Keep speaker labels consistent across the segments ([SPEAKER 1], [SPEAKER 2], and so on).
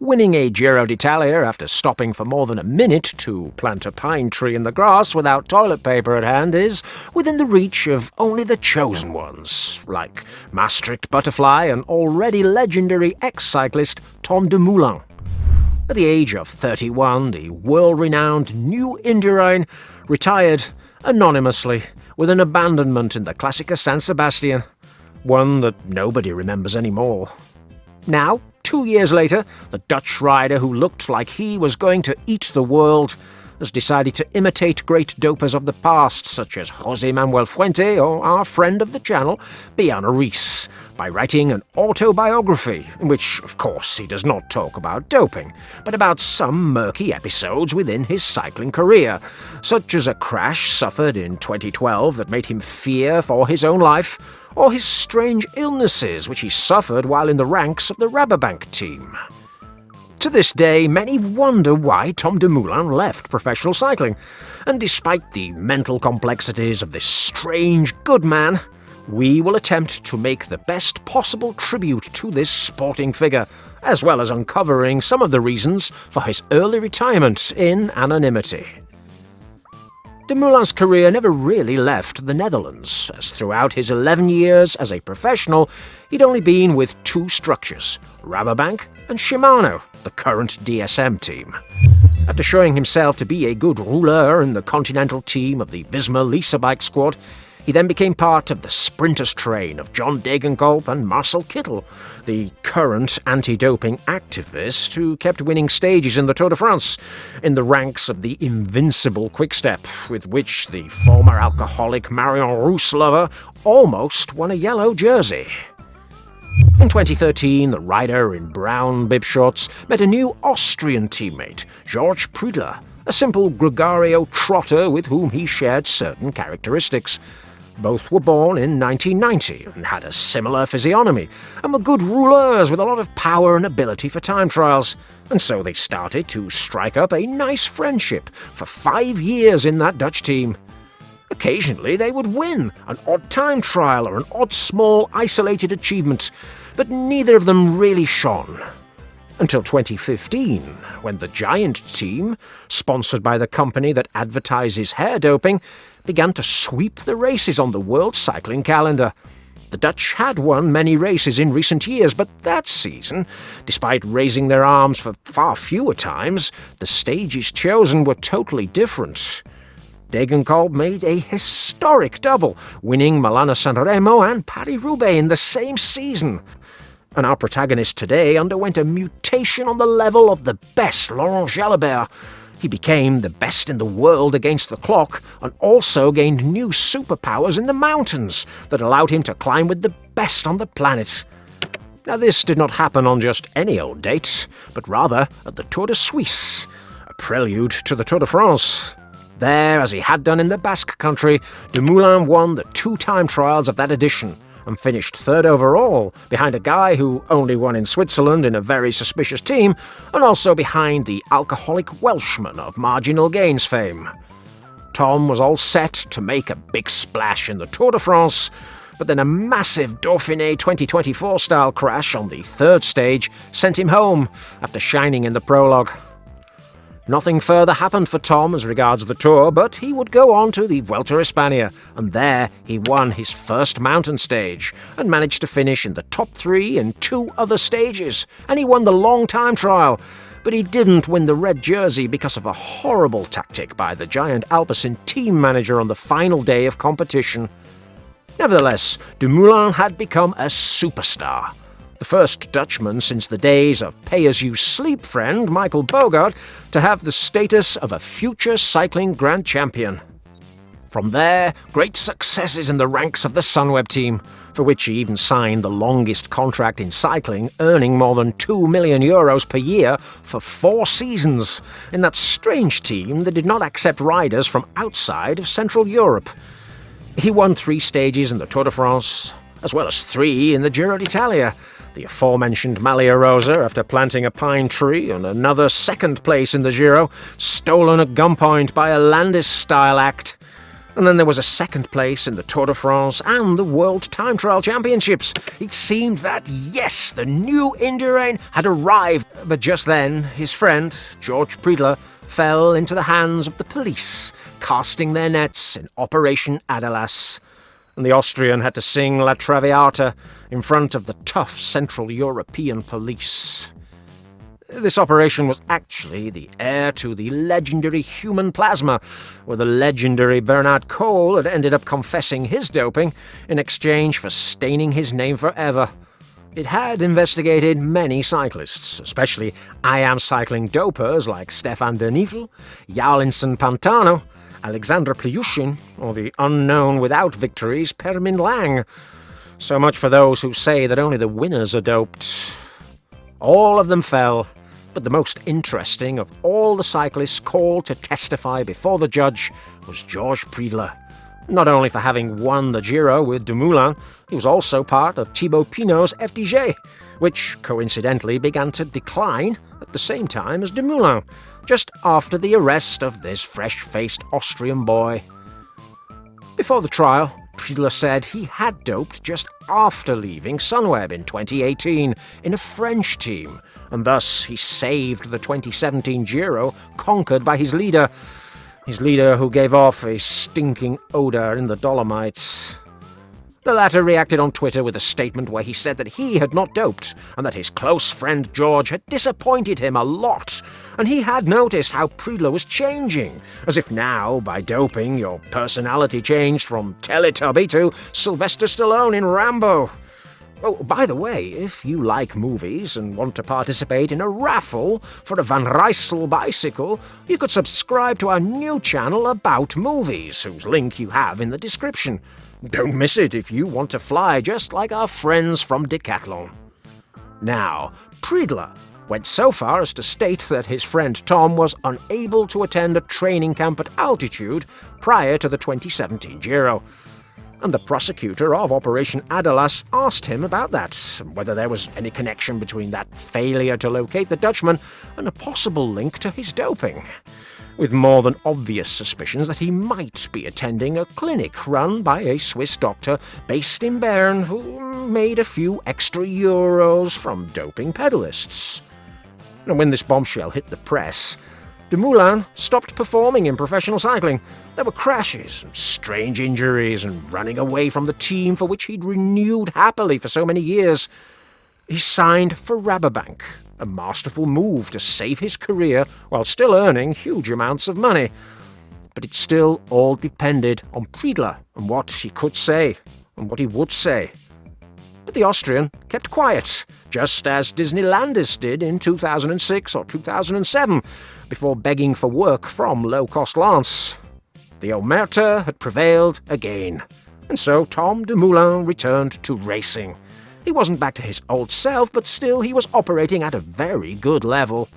[SPEAKER 1] winning a Giro d'Italia after stopping for more than a minute to plant a pine tree in the grass without toilet paper at hand is within the reach of only the chosen ones, like Maastricht Butterfly and already legendary ex-cyclist Tom Dumoulin. At the age of 31, the world-renowned New Indurain retired anonymously with an abandonment in the Classica San Sebastian, one that nobody remembers anymore. Now, 2 years later, the Dutch rider who looked like he was going to eat the world has decided to imitate great dopers of the past, such as José Manuel Fuente or our friend of the channel, Bjarne Riis, by writing an autobiography, in which, of course, he does not talk about doping, but about some murky episodes within his cycling career, such as a crash suffered in 2012 that made him fear for his own life, or his strange illnesses which he suffered while in the ranks of the Rabobank team. To this day, many wonder why Tom Dumoulin left professional cycling, and despite the mental complexities of this strange good man, we will attempt to make the best possible tribute to this sporting figure, as well as uncovering some of the reasons for his early retirement in anonymity. Dumoulin's career never really left the Netherlands, as throughout his 11 years as a professional, he'd only been with two structures, Rabobank and Shimano, the current DSM team. After showing himself to be a good rouleur in the continental team of the Visma Lease bike squad, he then became part of the sprinters train of John Degenkolb and Marcel Kittel, the current anti-doping activist who kept winning stages in the Tour de France, in the ranks of the invincible quickstep, with which the former alcoholic Marion Rousse lover almost won a yellow jersey. In 2013, the rider in brown bib shorts met a new Austrian teammate, George Prudler, a simple gregario trotter with whom he shared certain characteristics. Both were born in 1990 and had a similar physiognomy, and were good rouleurs with a lot of power and ability for time trials, and so they started to strike up a nice friendship for 5 years in that Dutch team. Occasionally they would win an odd time trial or an odd small isolated achievement, but neither of them really shone. Until 2015, when the Giant team, sponsored by the company that advertises hair doping, began to sweep the races on the world cycling calendar. The Dutch had won many races in recent years, but that season, despite raising their arms for far fewer times, the stages chosen were totally different. Degenkolb made a historic double, winning Milano-San Remo and Paris-Roubaix in the same season. And our protagonist today underwent a mutation on the level of the best Laurent Jalabert. He became the best in the world against the clock and also gained new superpowers in the mountains that allowed him to climb with the best on the planet. Now this did not happen on just any old date, but rather at the Tour de Suisse, a prelude to the Tour de France. There, as he had done in the Basque Country, Dumoulin won the 2 time trials of that edition, and finished 3rd overall, behind a guy who only won in Switzerland in a very suspicious team, and also behind the alcoholic Welshman of marginal gains fame. Tom was all set to make a big splash in the Tour de France, but then a massive Dauphiné 2024-style crash on the 3rd stage sent him home after shining in the prologue. Nothing further happened for Tom as regards the Tour, but he would go on to the Vuelta a España, and there he won his first mountain stage, and managed to finish in the top 3 in 2 other stages, and he won the long time trial, but he didn't win the red jersey because of a horrible tactic by the Giant Alpecin team manager on the final day of competition. Nevertheless, Dumoulin had become a superstar. The first Dutchman since the days of pay-as-you-sleep friend Michael Bogart to have the status of a future cycling grand champion. From there, great successes in the ranks of the Sunweb team, for which he even signed the longest contract in cycling, earning more than €2 million per year for 4 seasons, in that strange team that did not accept riders from outside of Central Europe. He won 3 stages in the Tour de France, as well as 3 in the Giro d'Italia, the aforementioned Maglia Rosa after planting a pine tree, and another 2nd place in the Giro, stolen at gunpoint by a Landis-style act. And then there was a second place in the Tour de France and the World Time Trial Championships. It seemed that, yes, the new Indurain had arrived. But just then, his friend, George Prydler, fell into the hands of the police, casting their nets in Operation Aderlass. And the Austrian had to sing La Traviata in front of the tough Central European police. This operation was actually the heir to the legendary human plasma, where the legendary Bernard Cole had ended up confessing his doping in exchange for staining his name forever. It had investigated many cyclists, especially I Am Cycling dopers like Stefan de Nijvel, Jarlinson Pantano, Alexander Plyushin, or the unknown without victories Permin Lang. So much for those who say that only the winners are doped. All of them fell. But the most interesting of all the cyclists called to testify before the judge was Georges Prydler. Not only for having won the Giro with Dumoulin, he was also part of Thibaut Pinot's FDJ, which coincidentally began to decline at the same time as Dumoulin, just after the arrest of this fresh-faced Austrian boy. Before the trial, Prydler said he had doped just after leaving Sunweb in 2018 in a French team, and thus he saved the 2017 Giro conquered by his leader who gave off a stinking odour in the Dolomites. The latter reacted on Twitter with a statement where he said that he had not doped and that his close friend George had disappointed him a lot, and he had noticed how Prydler was changing, as if now, by doping, your personality changed from Teletubby to Sylvester Stallone in Rambo. Oh, by the way, if you like movies and want to participate in a raffle for a Van Rysel bicycle, you could subscribe to our new channel about movies, whose link you have in the description. Don't miss it if you want to fly just like our friends from Decathlon. Now, Prydler went so far as to state that his friend Tom was unable to attend a training camp at altitude prior to the 2017 Giro. And the prosecutor of Operation Aderlass asked him about that, whether there was any connection between that failure to locate the Dutchman and a possible link to his doping, with more than obvious suspicions that he might be attending a clinic run by a Swiss doctor based in Bern who made a few extra euros from doping pedalists. And when this bombshell hit the press, Dumoulin stopped performing in professional cycling. There were crashes and strange injuries and running away from the team for which he'd renewed happily for so many years. He signed for Rabobank, a masterful move to save his career while still earning huge amounts of money. But it still all depended on Prydler and what he could say and what he would say. But the Austrian kept quiet, just as Disneylandis did in 2006 or 2007, before begging for work from low-cost Lance. The Omerta had prevailed again, and so Tom Dumoulin returned to racing. He wasn't back to his old self, but still he was operating at a very good level.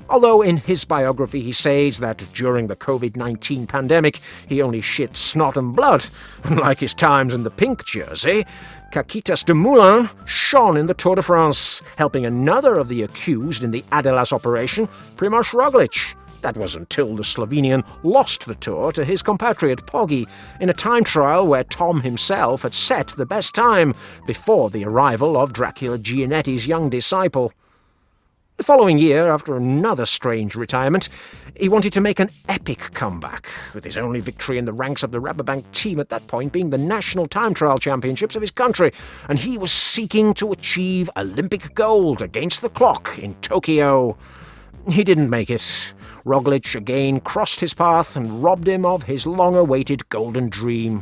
[SPEAKER 1] Although in his biography he says that during the COVID-19 pandemic he only shit snot and blood, unlike his times in the pink jersey, Kakitas Dumoulin shone in the Tour de France, helping another of the accused in the Aderlass operation, Primoz Roglic. That was until the Slovenian lost the Tour to his compatriot Poggi in a time trial where Tom himself had set the best time before the arrival of Dracula Gianetti's young disciple. The following year, after another strange retirement, he wanted to make an epic comeback, with his only victory in the ranks of the Rabobank team at that point being the National Time Trial Championships of his country, and he was seeking to achieve Olympic gold against the clock in Tokyo. He didn't make it. Roglic again crossed his path and robbed him of his long-awaited golden dream.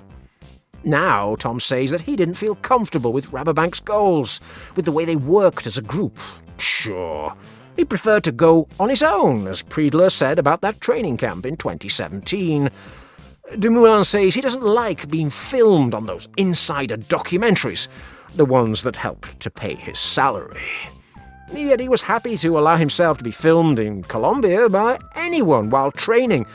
[SPEAKER 1] Now, Tom says that he didn't feel comfortable with Rabobank's goals, with the way they worked as a group. Sure, he preferred to go on his own, as Prydler said about that training camp in 2017. Dumoulin says he doesn't like being filmed on those insider documentaries, the ones that help to pay his salary. Yet he was happy to allow himself to be filmed in Colombia by anyone while training,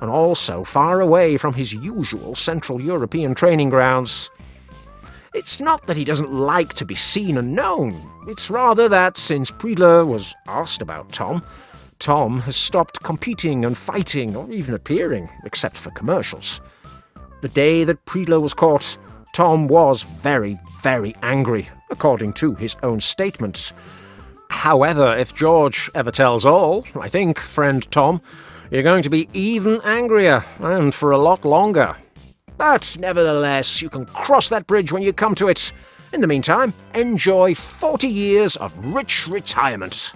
[SPEAKER 1] and also far away from his usual Central European training grounds. It's not that he doesn't like to be seen and known. It's rather that, since Prydler was asked about Tom has stopped competing and fighting or even appearing, except for commercials. The day that Prilo was caught, Tom was very, very angry, according to his own statements. However, if George ever tells all, I think, friend Tom, you're going to be even angrier, and for a lot longer. But nevertheless, you can cross that bridge when you come to it. In the meantime, enjoy 40 years of rich retirement.